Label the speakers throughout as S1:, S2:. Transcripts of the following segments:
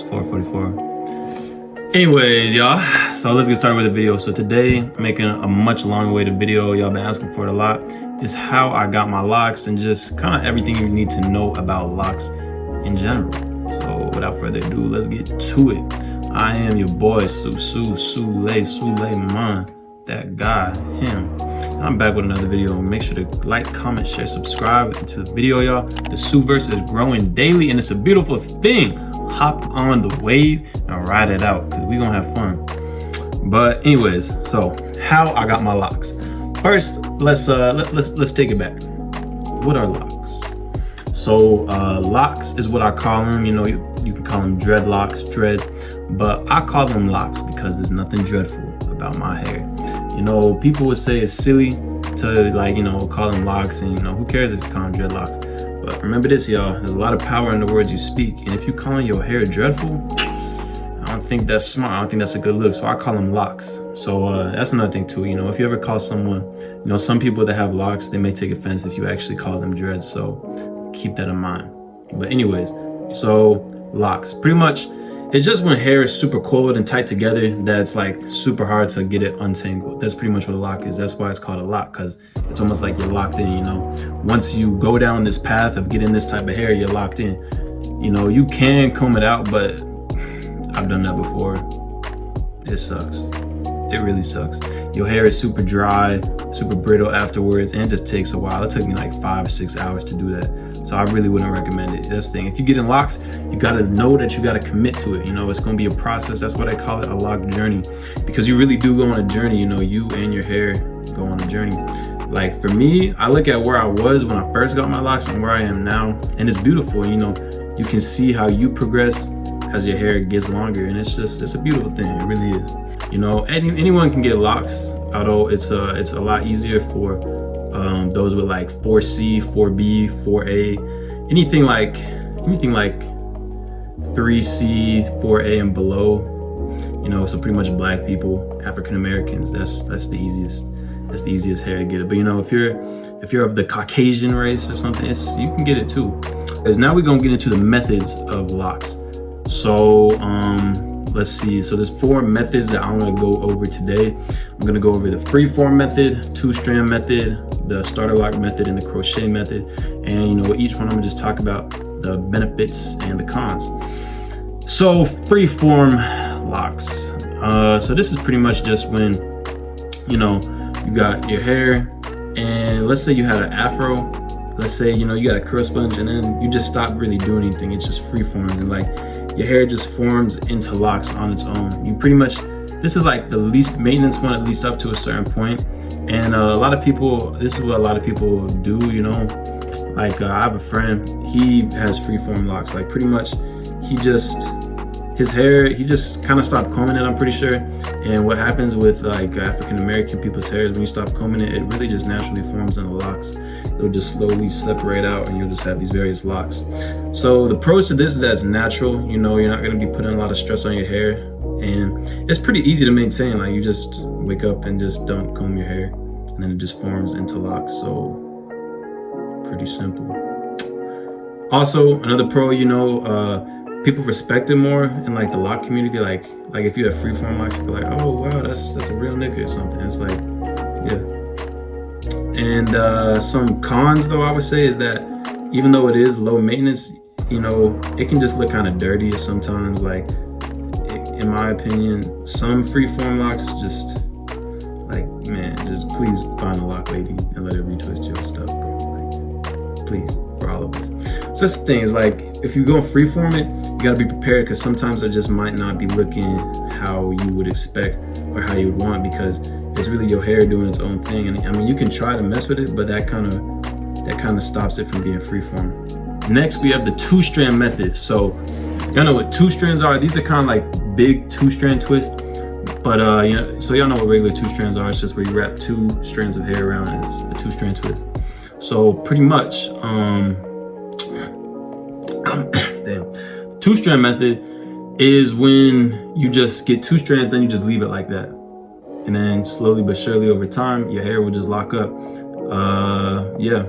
S1: It's 4:44. Anyways, y'all, so let's get started with the video. So today, I'm making a much long-awaited video. Y'all been asking for it a lot. It's how I got my locks and just kind of everything you need to know about locks in general. So without further ado, let's get to it. I am your boy, Suleiman, that guy, him. And I'm back with another video. Make sure to like, comment, share, subscribe to the video, y'all. The Suverse is growing daily and it's a beautiful thing. Hop on the wave and ride it out because we gonna have fun. But anyways, so how I got my locks. First, let's take it back. What are locks? So locks is what I call them. You know, you can call them dreadlocks, dreads, but I call them locks because there's nothing dreadful about my hair. You know, people would say it's silly to, like, you know, call them locks, and you know, who cares if you call them dreadlocks? But remember this, y'all, there's a lot of power in the words you speak, and if you calling your hair dreadful, I don't think that's smart. I don't think that's a good look. So I call them locks. So that's another thing too. You know, if you ever call someone, you know, some people that have locks, they may take offense if you actually call them dreads. So keep that in mind. But anyways, so locks, pretty much, it's just when hair is super coiled and tight together that's like super hard to get it untangled. That's pretty much what a lock is. That's why it's called a lock, because it's almost like you're locked in, you know. Once you go down this path of getting this type of hair, you're locked in. You know, you can comb it out, but I've done that before. It sucks. It really sucks. Your hair is super dry, super brittle afterwards, and it just takes a while. It took me like 5 or 6 hours to do that. So I really wouldn't recommend it. That's the thing. If you get in locks, you gotta know that you gotta commit to it. You know, it's gonna be a process. That's what I call it, a lock journey. Because you really do go on a journey, you know, you and your hair go on a journey. Like for me, I look at where I was when I first got my locks and where I am now, and it's beautiful. You know, you can see how you progress as your hair gets longer, and it's a beautiful thing. It really is. You know, anyone can get locks, although it's a lot easier for those with like 4C, 4B, 4A, anything like 3C, 4A and below. You know, so pretty much black people, African Americans. That's the easiest. That's the easiest hair to get it. But you know, if you're of the Caucasian race or something, you can get it too. Because now we're gonna get into the methods of locks. So let's see. So there's 4 methods that I'm gonna go over today. I'm gonna go over the freeform method, 2-strand method, the starter lock method, and the crochet method. And you know, each one I'm gonna just talk about the benefits and the cons. So freeform locks. So this is pretty much just when, you know, you got your hair, and let's say you had an afro. Let's say, you know, you got a curl sponge, and then you just stop really doing anything. It just free forms, and like your hair just forms into locks on its own. You pretty much, this is like the least maintenance one, at least up to a certain point. And a lot of people, this is what a lot of people do, you know. Like I have a friend, he has freeform locks. Like pretty much, his hair, he just kind of stopped combing it, I'm pretty sure. And what happens with like African American people's hair is when you stop combing it, it really just naturally forms into locks. It'll just slowly separate out and you'll just have these various locks. So the approach to this is that it's natural. You know, you're not going to be putting a lot of stress on your hair, and it's pretty easy to maintain. Like you just wake up and just don't comb your hair, and then it just forms into locks. So pretty simple. Also, another pro, you know, people respect it more in like the lock community. Like if you have freeform locks, people are like, oh wow, that's a real nigga or something. It's like, yeah. And some cons though, I would say, is that even though it is low maintenance, you know, it can just look kind of dirty sometimes. Like in my opinion, some freeform locks just like, man, just please find a lock lady and let her retwist your stuff, bro. Like, please, for all of us. So that's the thing, is like, if you're going freeform it, you gotta be prepared, because sometimes it just might not be looking how you would expect or how you would want, because it's really your hair doing its own thing. And I mean, you can try to mess with it, but that kind of stops it from being freeform. Next, we have the 2-strand method. So y'all know what 2 strands are. These are kind of like big 2-strand twists. But you know, so y'all know what regular 2 strands are. It's just where you wrap 2 strands of hair around, and it's a 2-strand twist. So pretty much, damn, 2-strand method is when you just get 2 strands, then you just leave it like that. And then slowly but surely over time, your hair will just lock up. Yeah.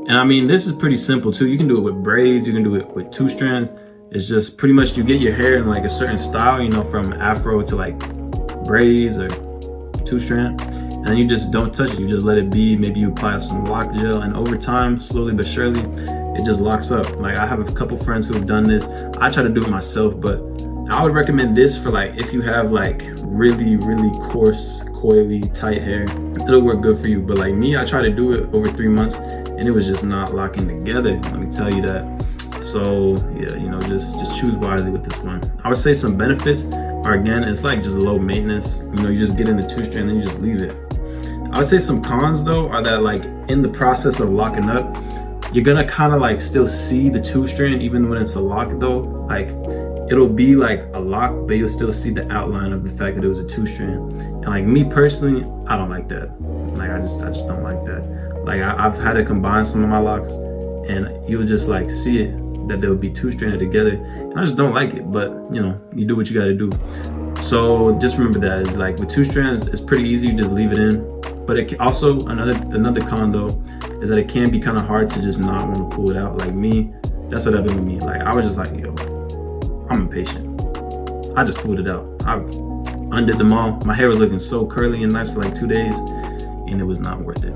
S1: And I mean, this is pretty simple too. You can do it with braids, you can do it with 2 strands. It's just pretty much you get your hair in like a certain style, you know, from afro to like braids or 2-strand, and then you just don't touch it. You just let it be. Maybe you apply some lock gel, and over time, slowly but surely, it just locks up. Like I have a couple friends who have done this. I try to do it myself, but I would recommend this for like if you have like really coarse, coily, tight hair. It'll work good for you. But like me, I try to do it over 3 months, and it was just not locking together. Let me tell you that. So yeah, you know, just choose wisely with this one. I would say some benefits are, again, it's like just low maintenance. You know, you just get in the 2-strand, then you just leave it. I would say some cons though are that like in the process of locking up, you're gonna kind of like still see the 2-strand even when it's a lock though. Like it'll be like a lock, but you'll still see the outline of the fact that it was a 2-strand. And like me personally, I don't like that. Like I just don't like that. Like I've had to combine some of my locks, and you'll just like see it that they'll be 2-stranded together, and I just don't like it. But you know, you do what you got to do. So just remember that is like with 2 strands, it's pretty easy. You just leave it in. But it also another con though is that it can be kind of hard to just not want to pull it out. Like me, that's what happened with me. Like I was just like, yo, I'm impatient. I just pulled it out. I undid them all. My hair was looking so curly and nice for like 2 days, and it was not worth it.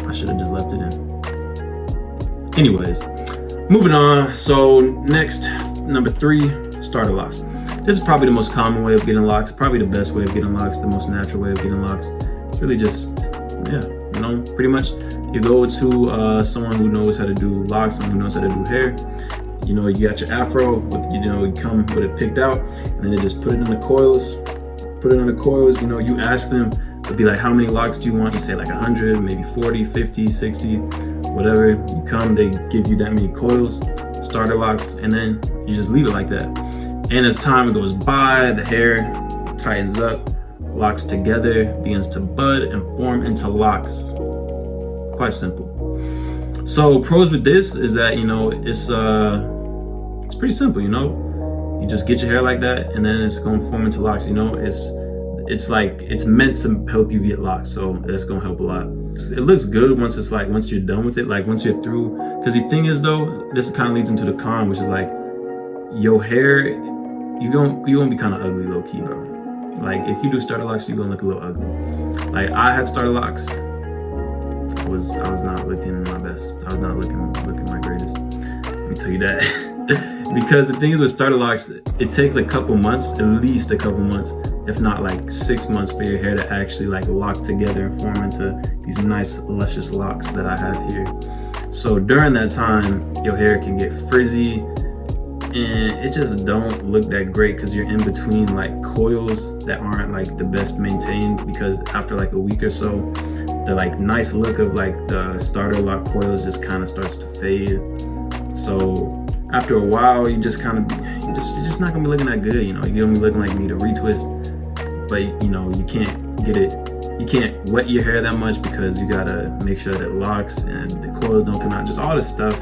S1: I should have just left it in. Anyways, moving on. So next, number 3, starter locks. This is probably the most common way of getting locks, probably the best way of getting locks, the most natural way of getting locks. It's really just, yeah, you know, pretty much you go to someone who knows how to do locks, someone who knows how to do hair. You know, you got your afro, you know, you come with it picked out, and then they just put it in the coils. You know, you ask them, it'll be like, how many locks do you want? You say like 100, maybe 40, 50, 60, whatever. You come, they give you that many coils, starter locks, and then you just leave it like that. And as time goes by, the hair tightens up, locks together, begins to bud and form into locks. Quite simple. So pros with this is that, you know, it's pretty simple. You know, you just get your hair like that, and then it's going to form into locks. You know, it's like it's meant to help you get locks, so that's going to help a lot. It looks good once you're done with it, like once you're through. Because the thing is though, this kind of leads into the con, which is like your hair, you're gonna be kind of ugly low key, bro. Like if you do starter locks, you're gonna look a little ugly. Like I had starter locks. I was not looking my best. I was not looking my greatest. Let me tell you that. Because the thing is with starter locks, it takes a couple months, at least a couple months, if not like 6 months, for your hair to actually like lock together and form into these nice luscious locks that I have here. So during that time, your hair can get frizzy, and it just don't look that great because you're in between like coils that aren't like the best maintained, because after like a week or so, the like nice look of like the starter lock coils just kind of starts to fade. So after a while, you're just not gonna be looking that good. You know, you're gonna be looking like you need a retwist, but you know, you can't wet your hair that much because you gotta make sure that it locks and the coils don't come out, just all this stuff.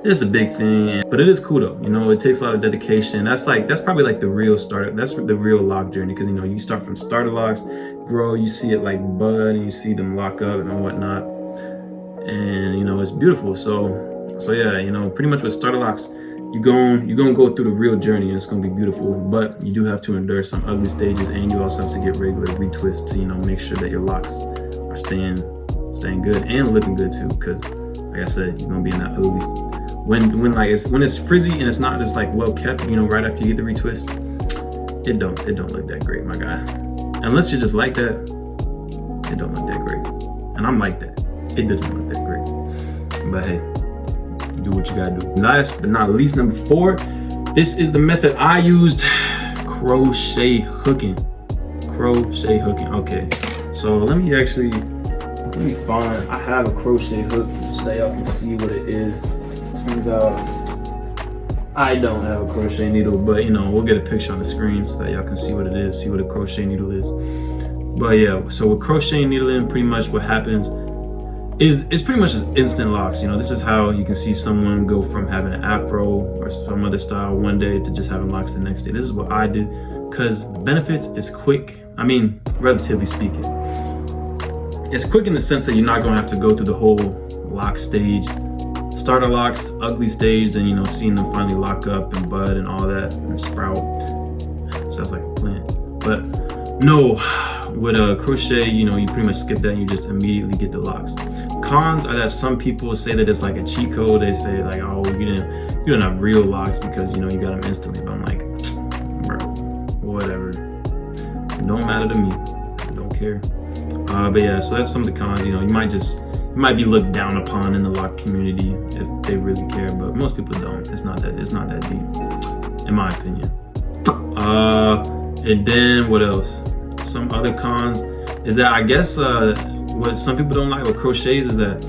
S1: It's a big thing, but it is cool though. You know, it takes a lot of dedication. That's probably like the real starter. That's the real lock journey, because you know, you start from starter locks, grow, you see it like bud, and you see them lock up and whatnot, and you know, it's beautiful. So yeah, you know, pretty much with starter locks, you're gonna go through the real journey, and it's gonna be beautiful. But you do have to endure some ugly stages, and you also have to get regular retwists to, you know, make sure that your locks are staying good and looking good too. Because like I said, you're gonna be in that ugly. When it's frizzy and it's not just like well kept, you know, right after you get the retwist, it don't look that great, my guy. Unless you're just like that, it don't look that great. And I'm like that. It didn't look that great. But hey, do what you gotta do. Last but not least, number 4. This is the method I used: crochet hooking. Okay. So let me find. I have a crochet hook so y'all can see what it is. Turns out I don't have a crochet needle, but you know, we'll get a picture on the screen so that y'all can see what it is, see what a crochet needle is. But yeah, so with crochet needling, pretty much what happens is it's pretty much just instant locks. You know, this is how you can see someone go from having an afro or some other style one day to just having locks the next day. This is what I did, because the benefits is quick. I mean, relatively speaking, it's quick in the sense that you're not gonna have to go through the whole lock stage starter locks, ugly stage, then you know, seeing them finally lock up and bud and all that and sprout. Sounds like a plan. But no, with a crochet, you know, you pretty much skip that and you just immediately get the locks. Cons are that some people say that it's like a cheat code. They say like, oh, you don't have real locks because you know you got them instantly. But I'm like, bro, whatever. Don't matter to me. I don't care. But yeah, so that's some of the cons. You know, you might be looked down upon in the lock community if they really care, but most people don't. It's not that deep, in my opinion. And then what else? Some other cons is that I guess what some people don't like with crochets is that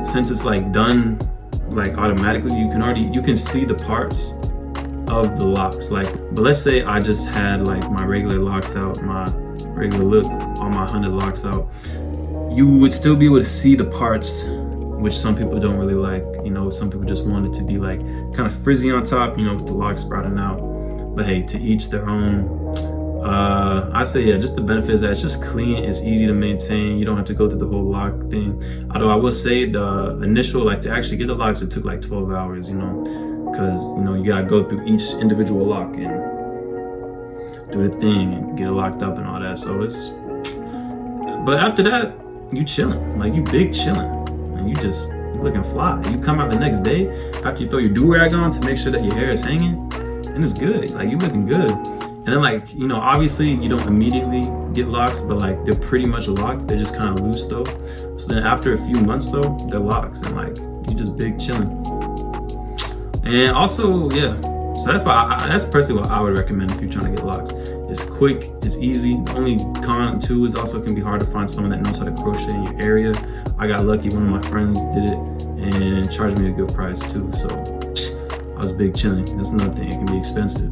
S1: since it's like done like automatically, you can see the parts of the locks. Like, but let's say I just had like my regular locks out, my regular look, all my 100 locks out. You would still be able to see the parts, which some people don't really like. You know, some people just want it to be like kind of frizzy on top, you know, with the locks sprouting out. But hey, to each their own. I say, yeah, just the benefit is that it's just clean, it's easy to maintain, you don't have to go through the whole lock thing. Although I will say the initial, like to actually get the locks, it took like 12 hours, you know, because, you know, you gotta go through each individual lock and do the thing and get it locked up and all that. So it's, but after that, you chilling, like you big chilling, and you just looking fly. You come out the next day after you throw your do-rag on to make sure that your hair is hanging, and it's good, like you looking good. And then like, you know, obviously you don't immediately get locks, but like they're pretty much locked. They're just kind of loose though. So then after a few months though, they're locks and like you just big chilling. And also, yeah, so that's personally what I would recommend if you're trying to get locks. It's quick, it's easy. The only con too is also it can be hard to find someone that knows how to crochet in your area. I got lucky, one of my friends did it and charged me a good price too. So I was big chilling. That's another thing, it can be expensive.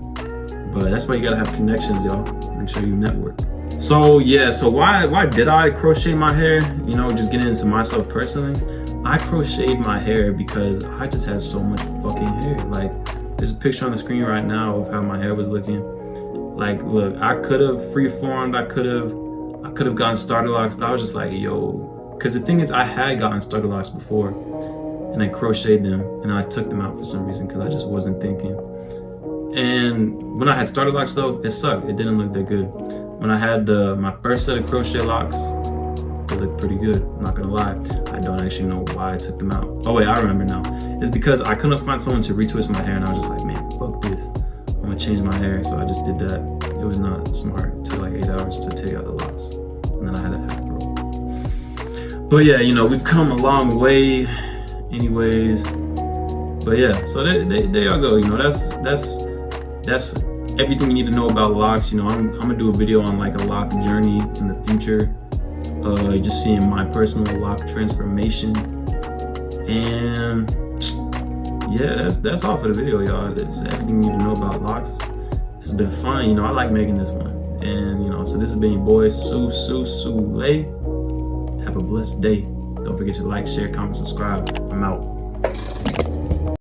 S1: But that's why you gotta have connections, y'all. Make sure you network. So yeah, so why did I crochet my hair? You know, just getting into myself personally. I crocheted my hair because I just had so much fucking hair. Like, there's a picture on the screen right now of how my hair was looking. Like, look, I could have freeformed, I could have gotten starter locks, but I was just like, yo, because the thing is, I had gotten starter locks before, and I crocheted them, and I took them out for some reason because I just wasn't thinking. And when I had starter locks though, it sucked. It didn't look that good. When I had my first set of crochet locks, they looked pretty good. I'm not gonna lie. I don't actually know why I took them out. Oh wait, I remember now. It's because I couldn't find someone to retwist my hair, and I was just like, man, fuck this. I'm gonna change my hair. So I just did that. It was not smart. It took like 8 hours to take out the locks, and then I had a afro. But yeah, you know, we've come a long way, anyways. But yeah, so there y'all go. You know, that's everything you need to know about locks. You know, I'm gonna do a video on like a lock journey in the future. Just seeing my personal lock transformation. And yeah, that's all for the video, y'all. That's everything you need to know about locks. This has been fun. You know, I like making this one. And you know, so this has been your boy Sule. Have a blessed day. Don't forget to like, share, comment, subscribe. I'm out.